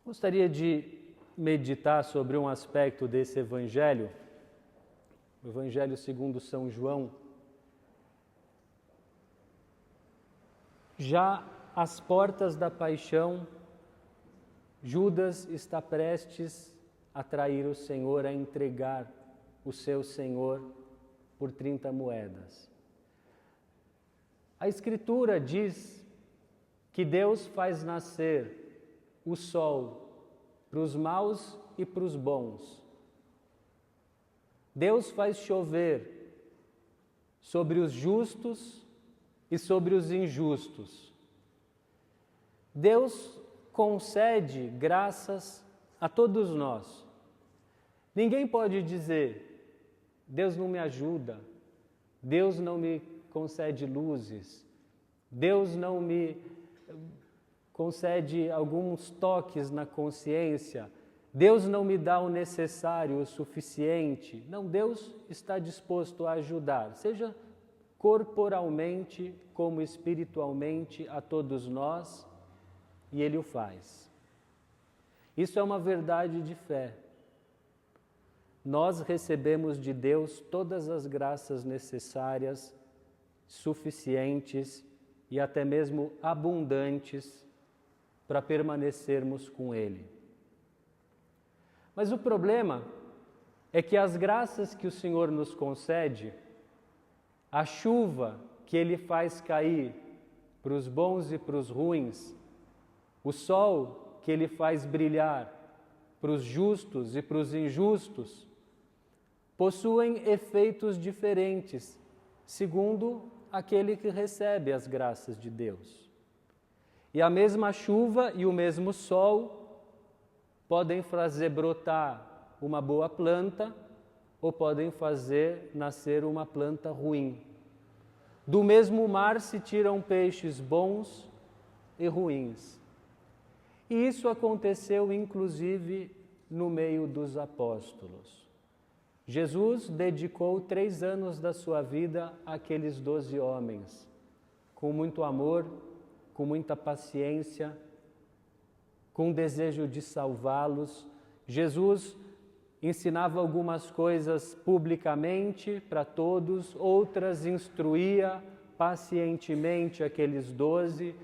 Gostaria de meditar sobre um aspecto desse Evangelho, o Evangelho segundo São João. Já às portas da paixão, Judas está prestes a trair o Senhor, a entregar o seu Senhor por 30 moedas. A Escritura diz que Deus faz nascer o sol para os maus e para os bons. Deus faz chover sobre os justos e sobre os injustos. Deus concede graças a todos nós. Ninguém pode dizer, Deus não me ajuda, Deus não me concede luzes, Deus não me concede alguns toques na consciência, Deus não me dá o necessário, o suficiente. Não, Deus está disposto a ajudar, seja corporalmente como espiritualmente, a todos nós, e Ele o faz. Isso é uma verdade de fé. Nós recebemos de Deus todas as graças necessárias, suficientes e até mesmo abundantes para permanecermos com Ele. Mas o problema é que as graças que o Senhor nos concede, a chuva que Ele faz cair para os bons e para os ruins, o sol que Ele faz brilhar para os justos e para os injustos, possuem efeitos diferentes, segundo aquele que recebe as graças de Deus. E a mesma chuva e o mesmo sol podem fazer brotar uma boa planta ou podem fazer nascer uma planta ruim. Do mesmo mar se tiram peixes bons e ruins. E isso aconteceu inclusive no meio dos apóstolos. Jesus dedicou 3 anos da sua vida àqueles 12 homens, com muito amor, com muita paciência, com desejo de salvá-los. Jesus ensinava algumas coisas publicamente para todos, outras instruía pacientemente aqueles 12.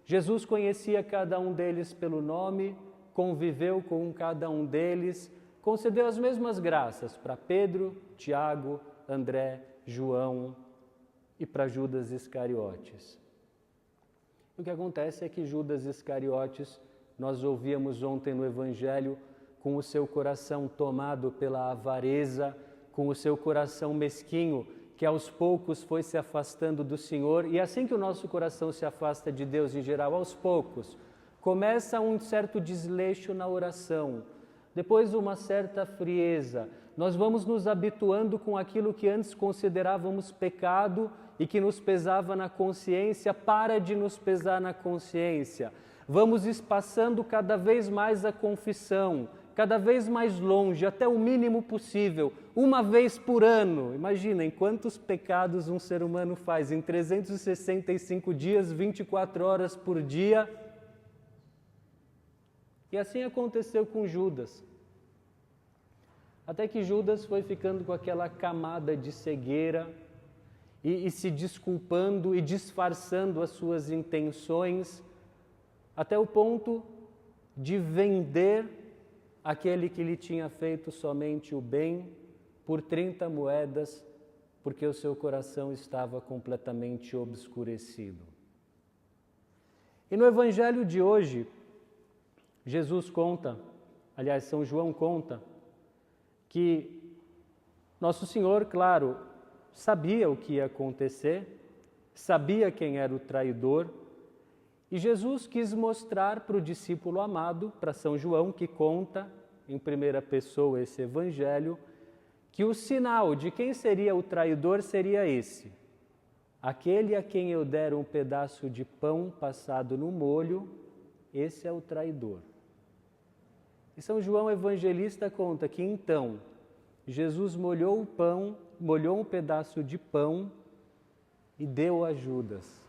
Jesus conhecia cada um deles pelo nome, conviveu com cada um deles, concedeu as mesmas graças para Pedro, Tiago, André, João e para Judas Iscariotes. O que acontece é que Judas Iscariotes, nós ouvíamos ontem no Evangelho, com o seu coração tomado pela avareza, com o seu coração mesquinho, que aos poucos foi se afastando do Senhor, e assim que o nosso coração se afasta de Deus em geral, aos poucos, começa um certo desleixo na oração, depois uma certa frieza. Nós vamos nos habituando com aquilo que antes considerávamos pecado e que nos pesava na consciência, para de nos pesar na consciência. Vamos espaçando cada vez mais a confissão, cada vez mais longe, até o mínimo possível, uma vez por ano. Imaginem quantos pecados um ser humano faz em 365 dias, 24 horas por dia. E assim aconteceu com Judas. Até que Judas foi ficando com aquela camada de cegueira e se desculpando e disfarçando as suas intenções, até o ponto de vender aquele que lhe tinha feito somente o bem por 30 moedas, porque o seu coração estava completamente obscurecido. E no Evangelho de hoje, Jesus conta, aliás, São João conta, que Nosso Senhor, claro, sabia o que ia acontecer, sabia quem era o traidor, e Jesus quis mostrar para o discípulo amado, para São João, que conta em primeira pessoa esse Evangelho, que o sinal de quem seria o traidor seria esse: aquele a quem eu der um pedaço de pão passado no molho, esse é o traidor. E São João Evangelista conta que então Jesus molhou o pão, molhou um pedaço de pão e deu a Judas.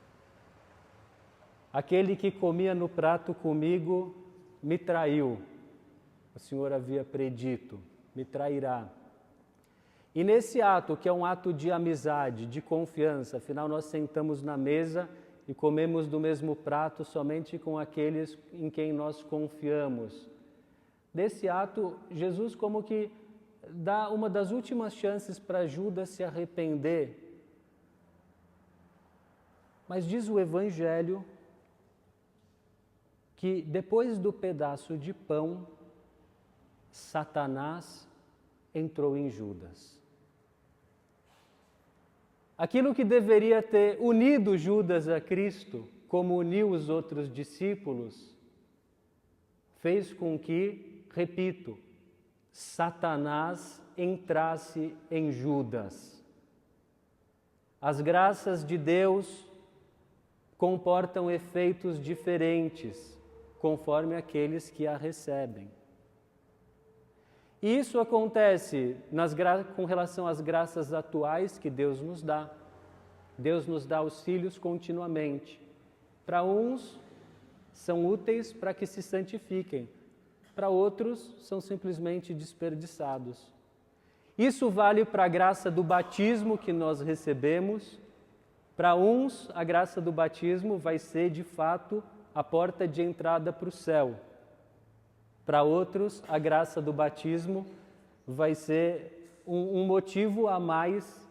Aquele que comia no prato comigo me traiu. O Senhor havia predito, me trairá. E nesse ato, que é um ato de amizade, de confiança, afinal nós sentamos na mesa e comemos do mesmo prato somente com aqueles em quem nós confiamos. Nesse ato, Jesus como que dá uma das últimas chances para Judas se arrepender. Mas diz o Evangelho que depois do pedaço de pão, Satanás entrou em Judas. Aquilo que deveria ter unido Judas a Cristo, como uniu os outros discípulos, fez com que, repito, Satanás entrasse em Judas. As graças de Deus comportam efeitos diferentes, conforme aqueles que a recebem. Isso acontece com relação às graças atuais que Deus nos dá. Deus nos dá auxílios continuamente. Para uns, são úteis para que se santifiquem. Para outros, são simplesmente desperdiçados. Isso vale para a graça do batismo que nós recebemos. Para uns, a graça do batismo vai ser, de fato, a porta de entrada para o céu. Para outros, a graça do batismo vai ser um motivo a mais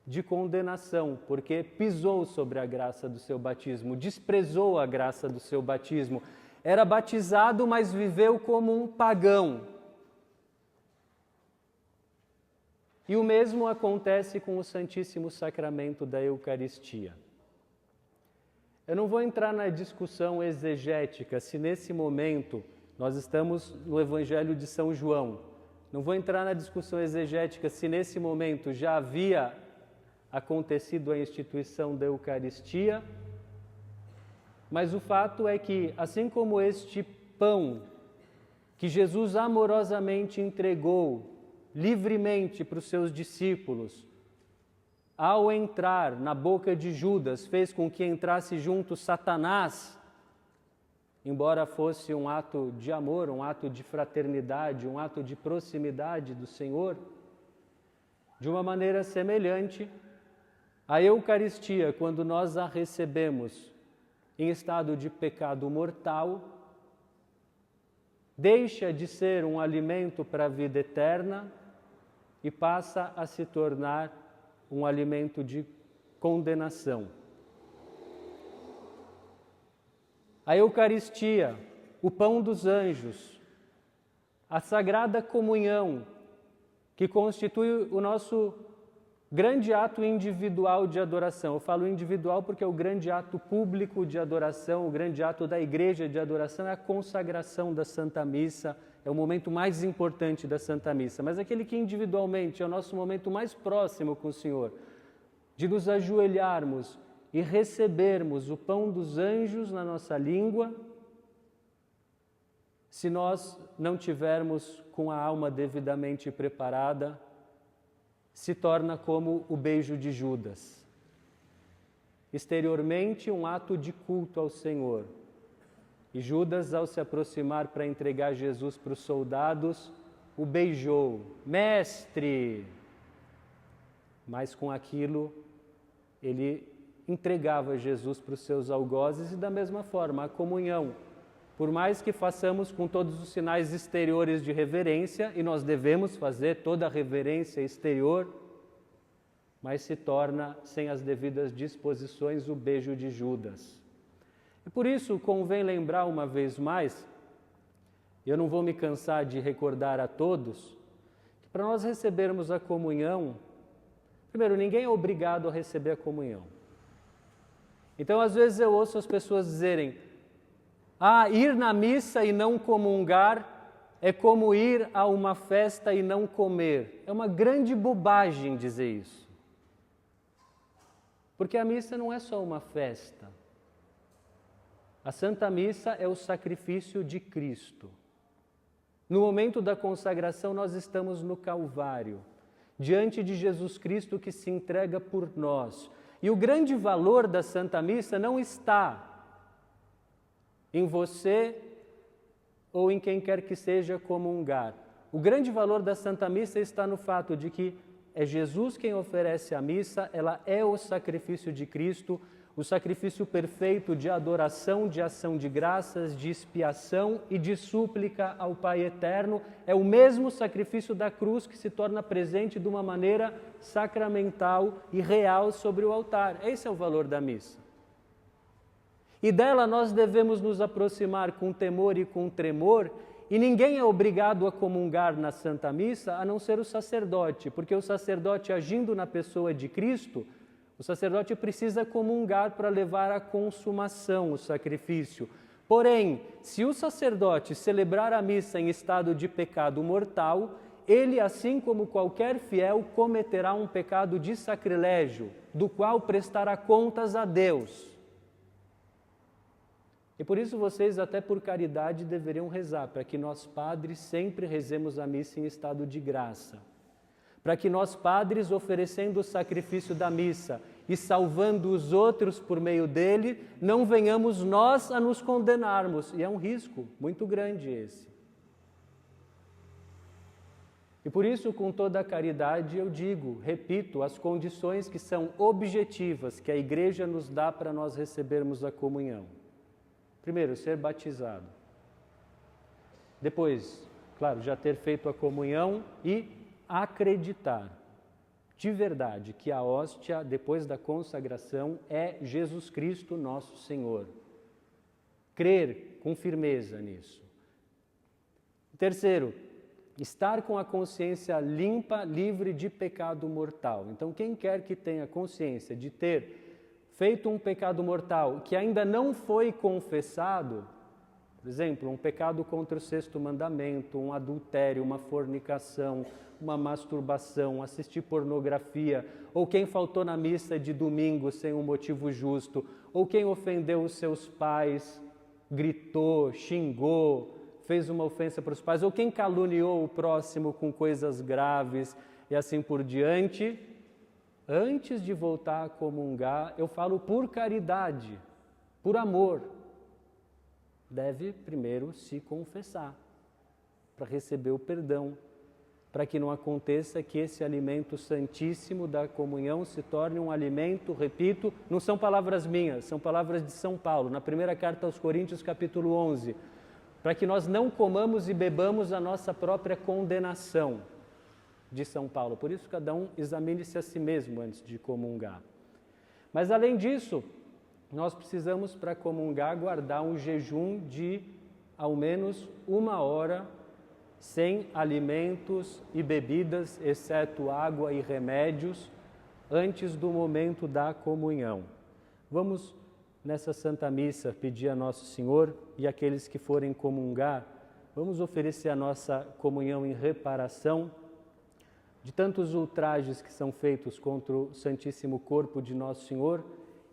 de condenação, porque pisou sobre a graça do seu batismo, desprezou a graça do seu batismo. Era batizado, mas viveu como um pagão. E o mesmo acontece com o Santíssimo Sacramento da Eucaristia. Eu não vou entrar na discussão exegética se nesse momento nós estamos no Evangelho de São João. Não vou entrar na discussão exegética se nesse momento já havia acontecido a instituição da Eucaristia, mas o fato é que, assim como este pão que Jesus amorosamente entregou livremente para os seus discípulos, ao entrar na boca de Judas, fez com que entrasse junto Satanás, embora fosse um ato de amor, um ato de fraternidade, um ato de proximidade do Senhor, de uma maneira semelhante, a Eucaristia, quando nós a recebemos em estado de pecado mortal, deixa de ser um alimento para a vida eterna e passa a se tornar um alimento de condenação. A Eucaristia, o pão dos anjos, a Sagrada Comunhão, que constitui o nosso grande ato individual de adoração. Eu falo individual porque é o grande ato público de adoração, o grande ato da Igreja de adoração é a consagração da Santa Missa, é o momento mais importante da Santa Missa. Mas aquele que individualmente é o nosso momento mais próximo com o Senhor, de nos ajoelharmos e recebermos o pão dos anjos na nossa língua, se nós não tivermos com a alma devidamente preparada, se torna como o beijo de Judas. Exteriormente, um ato de culto ao Senhor. E Judas, ao se aproximar para entregar Jesus para os soldados, o beijou. Mestre! Mas com aquilo, ele entregava Jesus para os seus algozes e da mesma forma, a comunhão. Por mais que façamos com todos os sinais exteriores de reverência, e nós devemos fazer toda a reverência exterior, mas se torna, sem as devidas disposições, o beijo de Judas. E por isso convém lembrar uma vez mais, eu não vou me cansar de recordar a todos, que para nós recebermos a comunhão, primeiro, ninguém é obrigado a receber a comunhão. Então, às vezes eu ouço as pessoas dizerem: ir na missa e não comungar é como ir a uma festa e não comer. É uma grande bobagem dizer isso. Porque a missa não é só uma festa. A Santa Missa é o sacrifício de Cristo. No momento da consagração, nós estamos no Calvário, diante de Jesus Cristo que se entrega por nós. E o grande valor da Santa Missa não está em você ou em quem quer que seja comungar. O grande valor da Santa Missa está no fato de que é Jesus quem oferece a missa, ela é o sacrifício de Cristo, o sacrifício perfeito de adoração, de ação de graças, de expiação e de súplica ao Pai Eterno. É o mesmo sacrifício da cruz que se torna presente de uma maneira sacramental e real sobre o altar. Esse é o valor da missa. E dela nós devemos nos aproximar com temor e com tremor, e ninguém é obrigado a comungar na Santa Missa a não ser o sacerdote, porque o sacerdote agindo na pessoa de Cristo, o sacerdote precisa comungar para levar à consumação o sacrifício. Porém, se o sacerdote celebrar a missa em estado de pecado mortal, ele, assim como qualquer fiel, cometerá um pecado de sacrilégio, do qual prestará contas a Deus. E por isso vocês, até por caridade, deveriam rezar, para que nós padres sempre rezemos a missa em estado de graça. Para que nós padres, oferecendo o sacrifício da missa e salvando os outros por meio dele, não venhamos nós a nos condenarmos. E é um risco muito grande esse. E por isso, com toda a caridade, eu digo, repito, as condições que são objetivas que a Igreja nos dá para nós recebermos a comunhão. Primeiro, ser batizado. Depois, claro, já ter feito a comunhão e acreditar de verdade que a hóstia, depois da consagração, é Jesus Cristo, nosso Senhor. Crer com firmeza nisso. Terceiro, estar com a consciência limpa, livre de pecado mortal. Então, quem quer que tenha consciência de ter feito um pecado mortal que ainda não foi confessado, por exemplo, um pecado contra o sexto mandamento, um adultério, uma fornicação, uma masturbação, assistir pornografia, ou quem faltou na missa de domingo sem um motivo justo, ou quem ofendeu os seus pais, gritou, xingou, fez uma ofensa para os pais, ou quem caluniou o próximo com coisas graves e assim por diante. Antes de voltar a comungar, eu falo por caridade, por amor, deve primeiro se confessar, para receber o perdão, para que não aconteça que esse alimento santíssimo da comunhão se torne um alimento, repito, não são palavras minhas, são palavras de São Paulo, na primeira carta aos Coríntios, capítulo 11, para que nós não comamos e bebamos a nossa própria condenação, de São Paulo. Por isso, cada um examine-se a si mesmo antes de comungar. Mas, além disso, nós precisamos, para comungar, guardar um jejum de, ao menos, 1 hora, sem alimentos e bebidas, exceto água e remédios, antes do momento da comunhão. Vamos, nessa Santa Missa, pedir a Nosso Senhor e aqueles que forem comungar, vamos oferecer a nossa comunhão em reparação de tantos ultrajes que são feitos contra o Santíssimo Corpo de Nosso Senhor,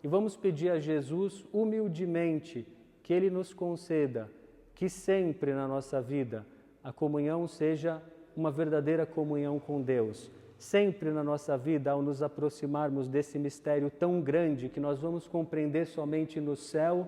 e vamos pedir a Jesus humildemente que Ele nos conceda que sempre na nossa vida a comunhão seja uma verdadeira comunhão com Deus. Sempre na nossa vida, ao nos aproximarmos desse mistério tão grande que nós vamos compreender somente no céu,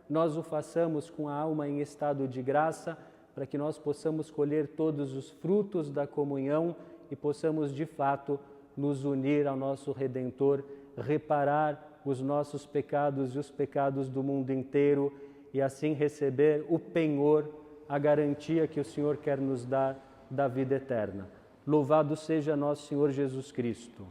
nós o façamos com a alma em estado de graça, para que nós possamos colher todos os frutos da comunhão e possamos, de fato, nos unir ao nosso Redentor, reparar os nossos pecados e os pecados do mundo inteiro e assim receber o penhor, a garantia que o Senhor quer nos dar da vida eterna. Louvado seja nosso Senhor Jesus Cristo.